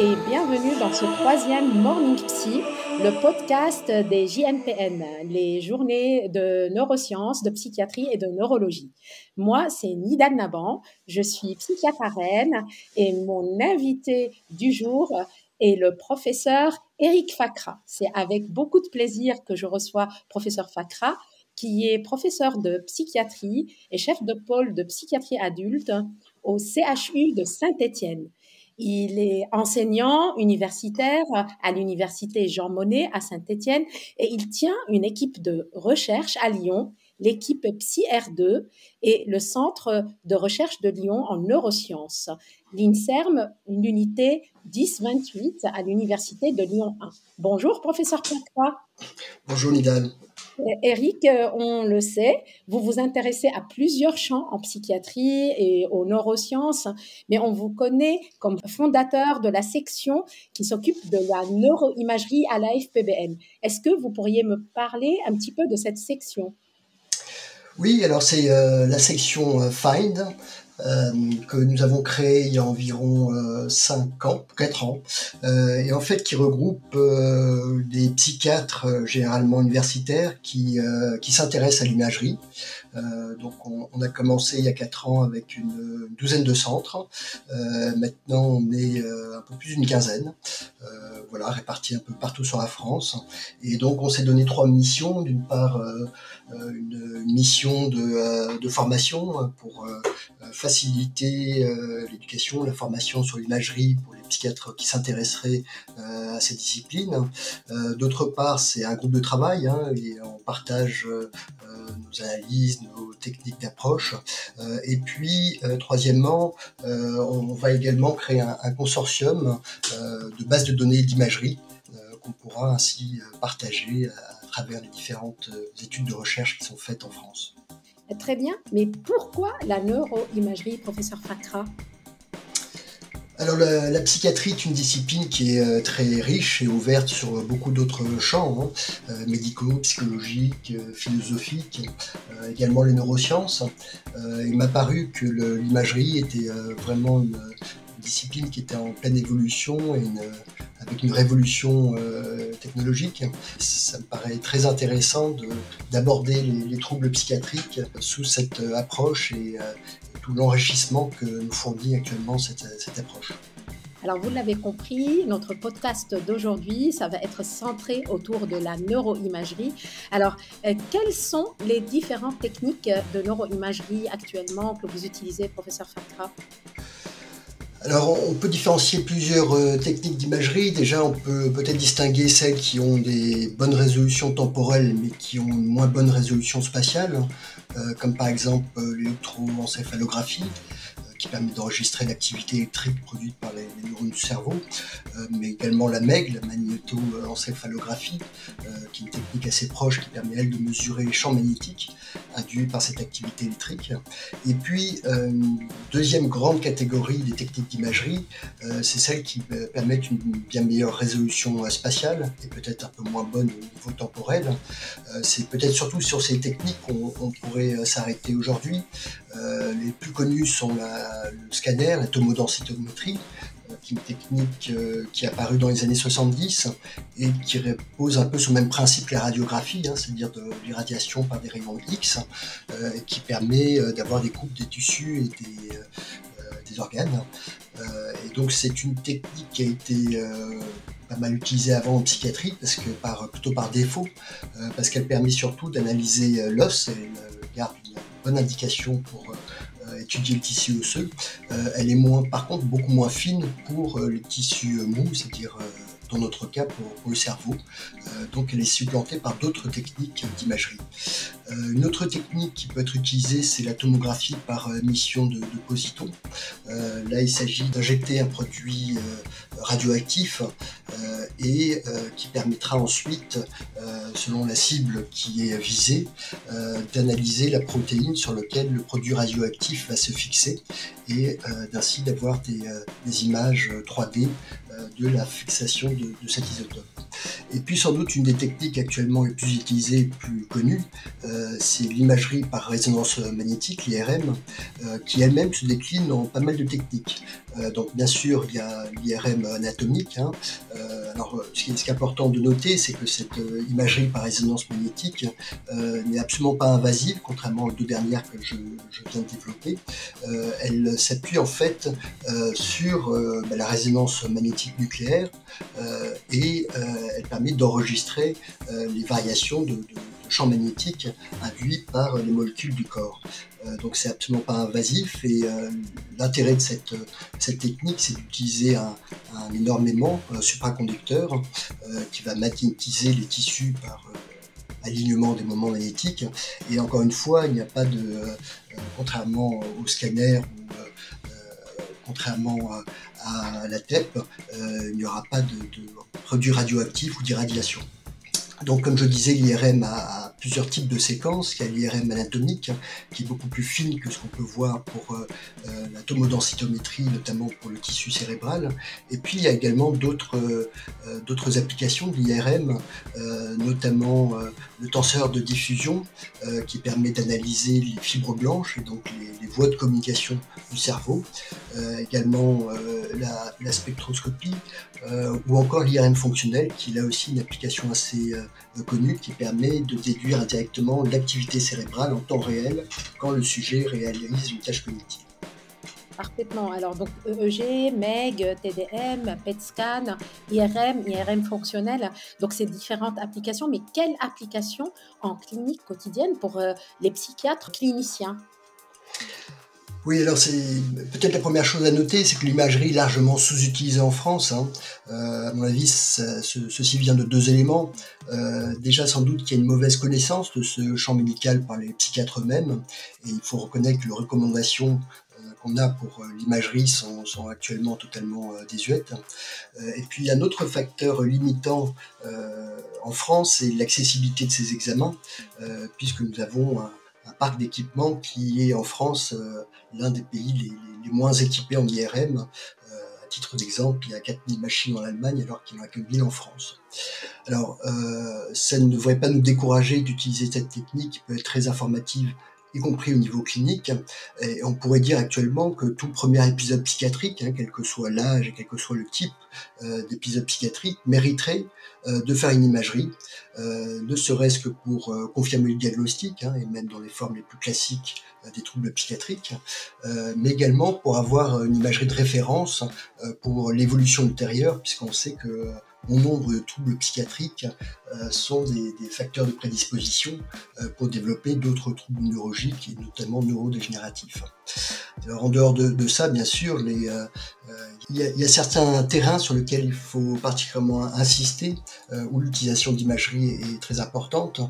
et bienvenue dans ce troisième Morning Psy, le podcast des JNPN, les journées de neurosciences, de psychiatrie et de neurologie. Moi, c'est Nida Naban, je suis psychiatre à Rennes et mon invité du jour est le professeur Eric Fakra. C'est avec beaucoup de plaisir que je reçois professeur Fakra, qui est professeur de psychiatrie et chef de pôle de psychiatrie adulte au CHU de Saint-Étienne. Il est enseignant universitaire à l'université Jean Monnet à Saint-Étienne et il tient une équipe de recherche à Lyon, l'équipe PsyR2 et le centre de recherche de Lyon en neurosciences, l'INSERM, l'unité 1028 à l'université de Lyon 1. Bonjour professeur Fakra. Bonjour Nidal. Eric, on le sait, vous vous intéressez à plusieurs champs en psychiatrie et aux neurosciences, mais on vous connaît comme fondateur de la section qui s'occupe de la neuroimagerie à l'AFPBN. Est-ce que vous pourriez me parler un petit peu de cette section ? Oui, alors c'est la section FIND que nous avons créée il y a environ 4 ans, et en fait qui regroupe des psychiatres généralement universitaires qui s'intéressent à l'imagerie. Donc on a commencé il y a 4 ans avec une douzaine de centres. Maintenant on est un peu plus d'une quinzaine, répartis un peu partout sur la France. Et donc on s'est donné 3 missions. D'une part, une mission de formation pour faciliter l'éducation, la formation sur l'imagerie pour les psychiatres qui s'intéresseraient à cette discipline. D'autre part, c'est un groupe de travail et on partage nos analyses, nos techniques d'approche. Et puis, troisièmement, on va également créer un consortium de bases de données d'imagerie qu'on pourra ainsi partager à travers les différentes études de recherche qui sont faites en France. Très bien, mais pourquoi la neuroimagerie, professeur Fakra ? Alors la psychiatrie est une discipline qui est très riche et ouverte sur beaucoup d'autres champs, médicaux, psychologiques, philosophiques, également les neurosciences. Il m'a paru que l'imagerie était vraiment une discipline qui était en pleine évolution et avec une révolution technologique. Ça me paraît très intéressant d'aborder les troubles psychiatriques sous cette approche et tout l'enrichissement que nous fournit actuellement cette approche. Alors, vous l'avez compris, notre podcast d'aujourd'hui, ça va être centré autour de la neuroimagerie. Alors, quelles sont les différentes techniques de neuroimagerie actuellement que vous utilisez, professeur Fakra ? Alors, on peut différencier plusieurs techniques d'imagerie. Déjà, on peut peut-être distinguer celles qui ont des bonnes résolutions temporelles, mais qui ont une moins bonne résolution spatiale, comme par exemple l'électroencéphalographie, qui permet d'enregistrer l'activité électrique produite par les neurones du cerveau, mais également la MEG, la magnétoencéphalographie, qui est une technique assez proche qui permet, elle, de mesurer les champs magnétiques induits par cette activité électrique. Et puis, une deuxième grande catégorie des techniques d'imagerie, c'est celles qui permettent une bien meilleure résolution spatiale et peut-être un peu moins bonne au niveau temporel. C'est peut-être surtout sur ces techniques qu'on pourrait s'arrêter aujourd'hui. Les plus connus sont le scanner, la tomodensitométrie, qui est une technique qui est apparue dans les années 70 et qui repose un peu sur le même principe que la radiographie, c'est-à-dire de l'irradiation par des rayons X, et qui permet d'avoir des coupes des tissus et des organes. Et donc c'est une technique qui a été pas mal utilisée avant en psychiatrie, plutôt par défaut, parce qu'elle permet surtout d'analyser l'os, et elle garde une bonne indication pour étudier le tissu osseux. Elle est par contre beaucoup moins fine pour les tissus mous, c'est-à-dire dans notre cas pour le cerveau. Donc elle est supplantée par d'autres techniques d'imagerie. Une autre technique qui peut être utilisée, c'est la tomographie par émission de positons. Là, il s'agit d'injecter un produit radioactif et qui permettra ensuite, selon la cible qui est visée, d'analyser la protéine sur laquelle le produit radioactif va se fixer et d'ainsi d'avoir des images 3D de la fixation de cet isotope. Et puis sans doute une des techniques actuellement les plus utilisées et plus connues, c'est l'imagerie par résonance magnétique, l'IRM, qui elle-même se décline en pas mal de techniques. Donc bien sûr, il y a l'IRM anatomique. Alors ce qui est important de noter, c'est que cette imagerie par résonance magnétique n'est absolument pas invasive, contrairement aux deux dernières que je viens de développer. Elle s'appuie en fait sur la résonance magnétique nucléaire et elle permet d'enregistrer les variations de champ magnétique induits par les molécules du corps. Donc c'est absolument pas invasif et l'intérêt de cette technique, c'est d'utiliser un énorme aimant supraconducteur qui va magnétiser les tissus par alignement des moments magnétiques. Et encore une fois, il n'y a pas de, contrairement au scanner ou contrairement à la TEP, il n'y aura pas de produits radioactifs ou d'irradiation. Donc, comme je disais, l'IRM a plusieurs types de séquences. Il y a l'IRM anatomique, qui est beaucoup plus fine que ce qu'on peut voir pour la tomodensitométrie, notamment pour le tissu cérébral. Et puis, il y a également d'autres applications de l'IRM, notamment le tenseur de diffusion, qui permet d'analyser les fibres blanches et donc les voies de communication du cerveau. Également la spectroscopie, ou encore l'IRM fonctionnel, qui est là aussi une application assez connue, qui permet de déduire indirectement l'activité cérébrale en temps réel quand le sujet réalise une tâche cognitive. Parfaitement. Alors, donc, EEG, MEG, TDM, PET scan, IRM fonctionnel. Donc, ces différentes applications. Mais quelle application en clinique quotidienne pour les psychiatres cliniciens? Oui, alors c'est peut-être la première chose à noter, c'est que l'imagerie est largement sous-utilisée en France. À mon avis, ceci vient de deux éléments. Déjà, sans doute qu'il y a une mauvaise connaissance de ce champ médical par les psychiatres eux-mêmes. Et il faut reconnaître que les recommandations qu'on a pour l'imagerie sont actuellement totalement désuètes. Et puis, un autre facteur limitant en France, c'est l'accessibilité de ces examens, puisque nous avons un parc d'équipements qui est en France l'un des pays les moins équipés en IRM. À titre d'exemple, il y a 4000 machines en Allemagne alors qu'il n'y en a que 1000 en France. Alors, ça ne devrait pas nous décourager d'utiliser cette technique qui peut être très informative, y compris au niveau clinique. Et on pourrait dire actuellement que tout premier épisode psychiatrique, quel que soit l'âge et quel que soit le type d'épisode psychiatrique, mériterait de faire une imagerie, ne serait-ce que pour confirmer le diagnostic, et même dans les formes les plus classiques des troubles psychiatriques, mais également pour avoir une imagerie de référence pour l'évolution ultérieure, puisqu'on sait que bon nombre de troubles psychiatriques sont des facteurs de prédisposition pour développer d'autres troubles neurologiques et notamment neurodégénératifs. Alors, en dehors de ça, bien sûr, il y a certains terrains sur lesquels il faut particulièrement insister, où l'utilisation d'imagerie est très importante,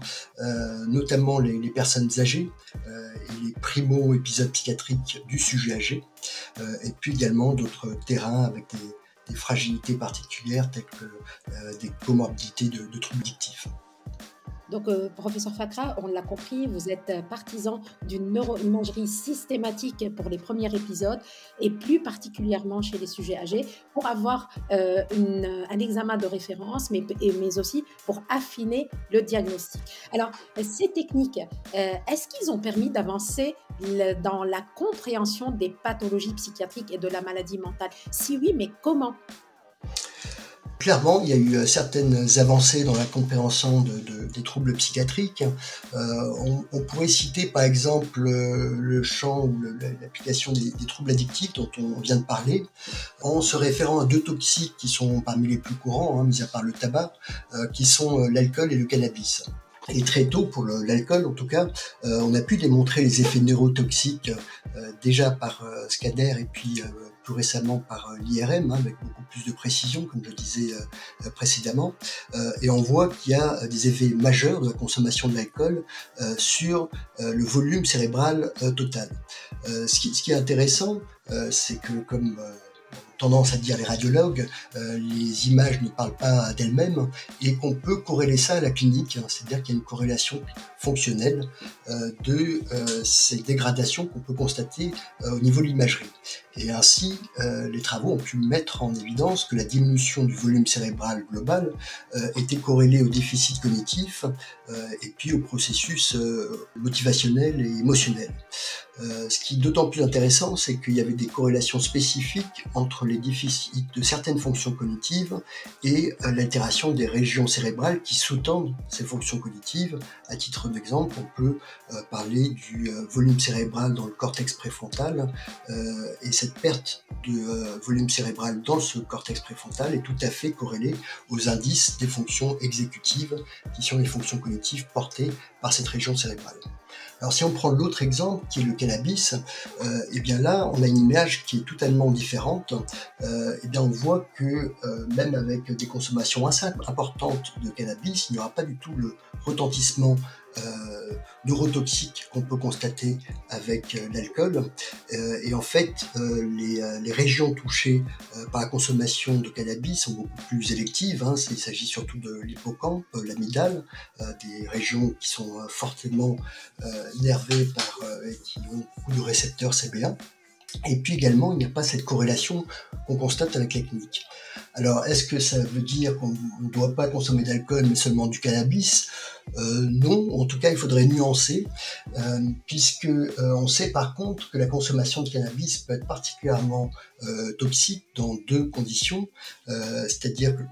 notamment les personnes âgées et les primo-épisodes psychiatriques du sujet âgé, et puis également d'autres terrains avec des fragilités particulières telles que des comorbidités de troubles addictifs. Donc, professeur Fakra, on l'a compris, vous êtes partisan d'une neuroimagerie systématique pour les premiers épisodes et plus particulièrement chez les sujets âgés pour avoir un examen de référence, mais aussi pour affiner le diagnostic. Alors, ces techniques, est-ce qu'ils ont permis d'avancer dans la compréhension des pathologies psychiatriques et de la maladie mentale? Si oui, mais comment? Clairement, il y a eu certaines avancées dans la compréhension des troubles psychiatriques. On pourrait citer par exemple le champ ou l'application des troubles addictifs dont on vient de parler, en se référant à deux toxiques qui sont parmi les plus courants, mis à part le tabac, qui sont l'alcool et le cannabis. Et très tôt, pour l'alcool en tout cas, on a pu démontrer les effets neurotoxiques déjà par scanner et puis plus récemment par l'IRM, avec beaucoup plus de précision, comme je disais précédemment. Et on voit qu'il y a des effets majeurs de la consommation de l'alcool sur le volume cérébral total. Ce qui est intéressant, c'est que comme tendance à dire les radiologues, les images ne parlent pas d'elles-mêmes et qu'on peut corréler ça à la clinique, c'est-à-dire qu'il y a une corrélation fonctionnelle de ces dégradations qu'on peut constater au niveau de l'imagerie. Et ainsi, les travaux ont pu mettre en évidence que la diminution du volume cérébral global était corrélée au déficit cognitif et puis au processus motivationnel et émotionnel. Ce qui est d'autant plus intéressant, c'est qu'il y avait des corrélations spécifiques entre les déficits de certaines fonctions cognitives et l'altération des régions cérébrales qui sous-tendent ces fonctions cognitives. À titre d'exemple, on peut parler du volume cérébral dans le cortex préfrontal et cette perte de volume cérébral dans ce cortex préfrontal est tout à fait corrélée aux indices des fonctions exécutives qui sont les fonctions cognitives portées par cette région cérébrale. Alors si on prend l'autre exemple qui est le cannabis, et bien là on a une image qui est totalement différente. Et bien on voit que même avec des consommations assez importantes de cannabis, il n'y aura pas du tout le retentissement neurotoxique qu'on peut constater avec l'alcool. Et en fait, les régions touchées par la consommation de cannabis sont beaucoup plus électives. Il s'agit surtout de l'hippocampe, l'amygdale, des régions qui sont fortement innervées et qui ont beaucoup de récepteurs CB1. Et puis également, il n'y a pas cette corrélation qu'on constate avec la clinique. Alors, est-ce que ça veut dire qu'on ne doit pas consommer d'alcool, mais seulement du cannabis ? Non, en tout cas, il faudrait nuancer, puisque on sait par contre que la consommation de cannabis peut être particulièrement toxique dans deux conditions, c'est-à-dire que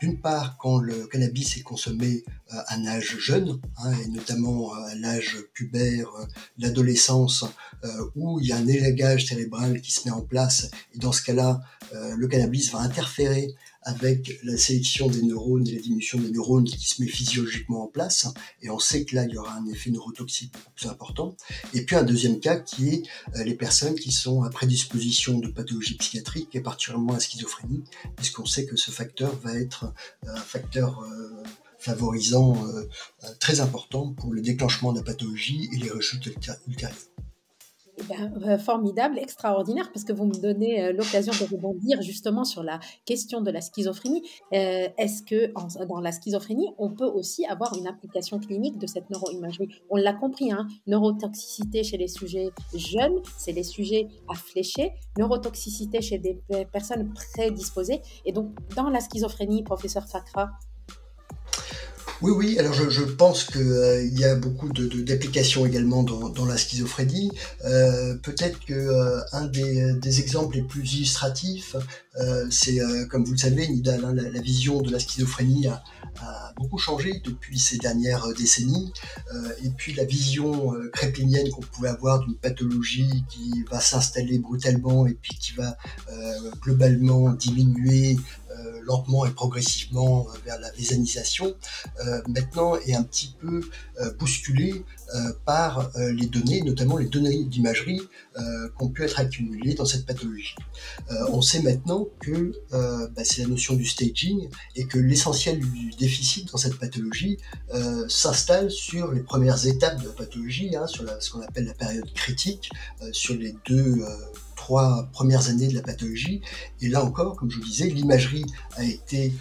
d'une part, quand le cannabis est consommé à un âge jeune, et notamment à l'âge pubère, l'adolescence, où il y a un élagage cérébral qui se met en place, et dans ce cas-là, le cannabis va interférer avec la sélection des neurones et la diminution des neurones qui se met physiologiquement en place, et on sait que là il y aura un effet neurotoxique beaucoup plus important. Et puis un deuxième cas qui est les personnes qui sont à prédisposition de pathologie psychiatrique et particulièrement à la schizophrénie, puisqu'on sait que ce facteur va être un facteur favorisant très important pour le déclenchement de la pathologie et les rechutes ultérieures. Formidable, extraordinaire, parce que vous me donnez l'occasion de rebondir justement sur la question de la schizophrénie. Est-ce que dans la schizophrénie, on peut aussi avoir une application clinique de cette neuroimagerie ? On l'a compris, neurotoxicité chez les sujets jeunes, c'est les sujets à flécher, neurotoxicité chez des personnes prédisposées. Et donc, dans la schizophrénie, professeur Fakra, Oui, alors je pense qu'il y a beaucoup d'applications également dans la schizophrénie. Peut-être que un des exemples les plus illustratifs, c'est, comme vous le savez, Nidal, la vision de la schizophrénie a beaucoup changé depuis ces dernières décennies. Et puis la vision créplinienne qu'on pouvait avoir d'une pathologie qui va s'installer brutalement et puis qui va globalement diminuer lentement et progressivement vers la vésanisation, maintenant est un petit peu bousculée par les données, notamment les données d'imagerie qui ont pu être accumulées dans cette pathologie. On sait maintenant que c'est la notion du staging et que l'essentiel du déficit dans cette pathologie s'installe sur les premières étapes de la pathologie, sur ce qu'on appelle la période critique, sur les 3 premières années de la pathologie. Et là encore, comme je vous disais, l'imagerie a été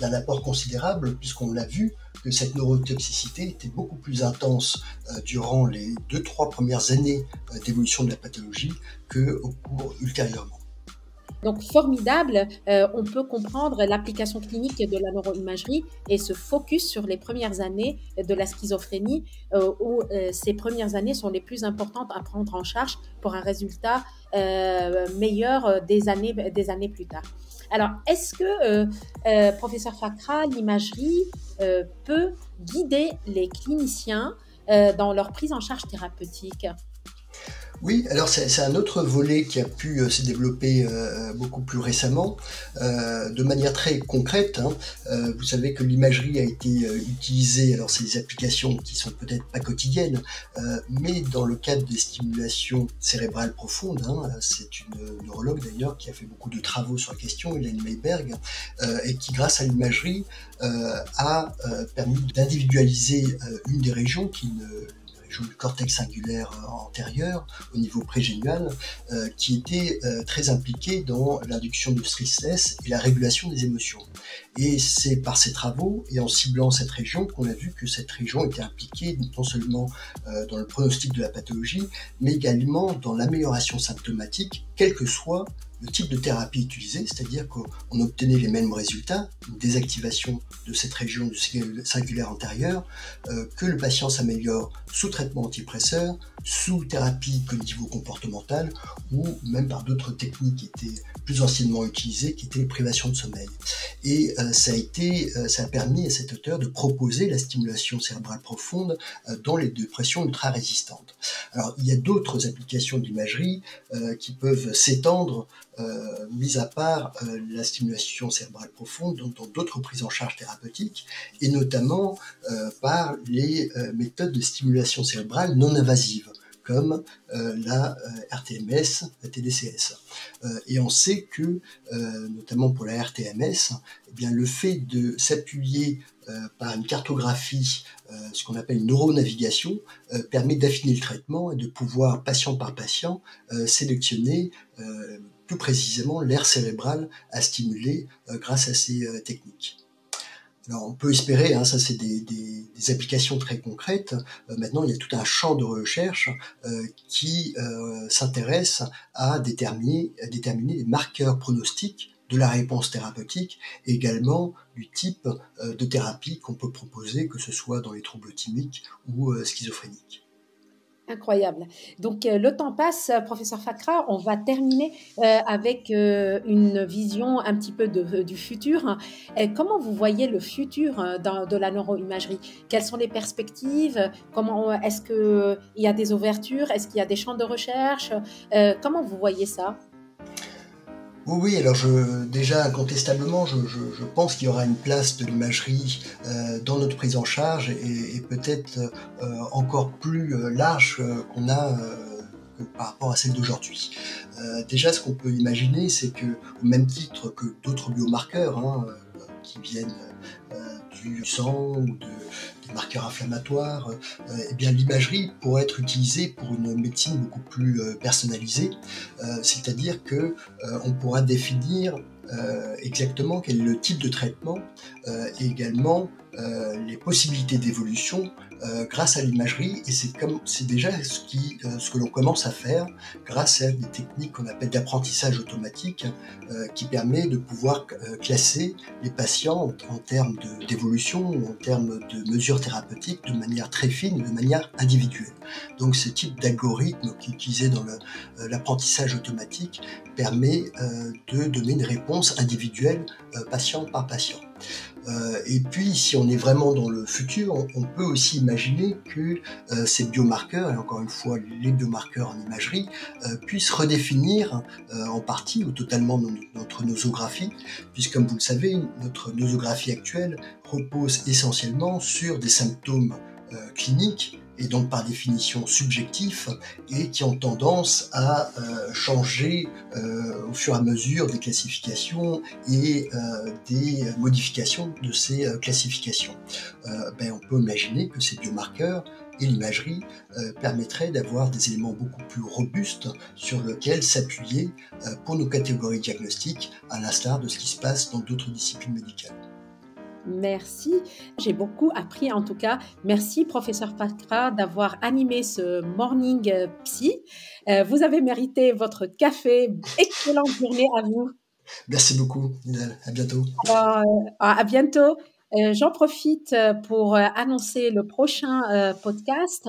d'un apport considérable puisqu'on l'a vu que cette neurotoxicité était beaucoup plus intense durant les 2-3 premières années d'évolution de la pathologie qu'au cours ultérieurement. Donc, formidable, on peut comprendre l'application clinique de la neuroimagerie et se focus sur les premières années de la schizophrénie où ces premières années sont les plus importantes à prendre en charge pour un résultat meilleur des années plus tard. Alors, est-ce que, professeur Fakra, l'imagerie peut guider les cliniciens dans leur prise en charge thérapeutique ? Oui, alors c'est un autre volet qui a pu se développer beaucoup plus récemment, de manière très concrète. Vous savez que l'imagerie a été utilisée, alors c'est des applications qui sont peut-être pas quotidiennes, mais dans le cadre des stimulations cérébrales profondes. C'est une neurologue d'ailleurs qui a fait beaucoup de travaux sur la question, Hélène Mayberg, et qui grâce à l'imagerie a permis d'individualiser une des régions qui région du cortex cingulaire antérieur, au niveau prégénial, qui était très impliquée dans l'induction du stress et la régulation des émotions. Et c'est par ces travaux et en ciblant cette région qu'on a vu que cette région était impliquée non seulement dans le pronostic de la pathologie, mais également dans l'amélioration symptomatique, quel que soit le type de thérapie utilisée, c'est-à-dire qu'on obtenait les mêmes résultats, une désactivation de cette région du cingulaire antérieur, que le patient s'améliore sous traitement antidépresseur, sous thérapie cognitivo-comportementale ou même par d'autres techniques qui étaient plus anciennement utilisées, qui étaient les privations de sommeil. Et ça a permis à cet auteur de proposer la stimulation cérébrale profonde dans les dépressions ultra-résistantes. Alors, il y a d'autres applications d'imagerie qui peuvent s'étendre, mis à part la stimulation cérébrale profonde, dans d'autres prises en charge thérapeutiques, et notamment par les méthodes de stimulation cérébrale non invasive, comme la RTMS, la TDCS. Et on sait que, notamment pour la RTMS, eh bien, le fait de s'appuyer par une cartographie, ce qu'on appelle une neuronavigation, permet d'affiner le traitement et de pouvoir, patient par patient, sélectionner plus précisément l'aire cérébrale à stimuler grâce à ces techniques. Alors, on peut espérer, ça c'est des applications très concrètes. Maintenant, il y a tout un champ de recherche qui s'intéresse à déterminer les marqueurs pronostiques de la réponse thérapeutique et également du type de thérapie qu'on peut proposer, que ce soit dans les troubles thymiques ou schizophréniques. Incroyable. Donc, le temps passe, professeur Fakra. On va terminer avec une vision un petit peu du futur. Comment vous voyez le futur de la neuroimagerie? Quelles sont les perspectives? Est-ce qu'il y a des ouvertures? Est-ce qu'il y a des champs de recherche? Comment vous voyez ça? Oui, alors déjà incontestablement, je pense qu'il y aura une place de l'imagerie dans notre prise en charge et peut-être encore plus large qu'on a que par rapport à celle d'aujourd'hui. Déjà, ce qu'on peut imaginer, c'est que, au même titre que d'autres biomarqueurs qui viennent du sang ou des marqueurs inflammatoires, eh bien l'imagerie pourrait être utilisée pour une médecine beaucoup plus personnalisée, c'est-à-dire que on pourra définir exactement quel est le type de traitement et également les possibilités d'évolution grâce à l'imagerie, et c'est déjà ce que l'on commence à faire grâce à des techniques qu'on appelle d'apprentissage automatique qui permet de pouvoir classer les patients en termes d'évolution ou en termes de mesures thérapeutiques de manière très fine, de manière individuelle. Donc ce type d'algorithme qui est utilisé dans l'apprentissage automatique permet de donner une réponse individuelle patient par patient. Et puis, si on est vraiment dans le futur, on peut aussi imaginer que ces biomarqueurs, et encore une fois les biomarqueurs en imagerie, puissent redéfinir en partie ou totalement notre nosographie, puisque comme vous le savez, notre nosographie actuelle repose essentiellement sur des symptômes cliniques, et donc par définition subjectifs, et qui ont tendance à changer au fur et à mesure des classifications et des modifications de ces classifications. On peut imaginer que ces biomarqueurs et l'imagerie permettraient d'avoir des éléments beaucoup plus robustes sur lesquels s'appuyer pour nos catégories diagnostiques, à l'instar de ce qui se passe dans d'autres disciplines médicales. Merci, j'ai beaucoup appris en tout cas. Merci professeur Fakra d'avoir animé ce morning psy. Vous avez mérité votre café. Excellente journée à vous. Merci beaucoup, Nidal. À bientôt. Alors, à bientôt. J'en profite pour annoncer le prochain podcast.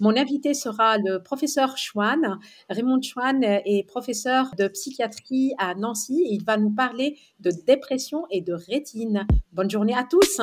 Mon invité sera le professeur Chouane. Raymond Chouane est professeur de psychiatrie à Nancy et il va nous parler de dépression et de rétine. Bonne journée à tous.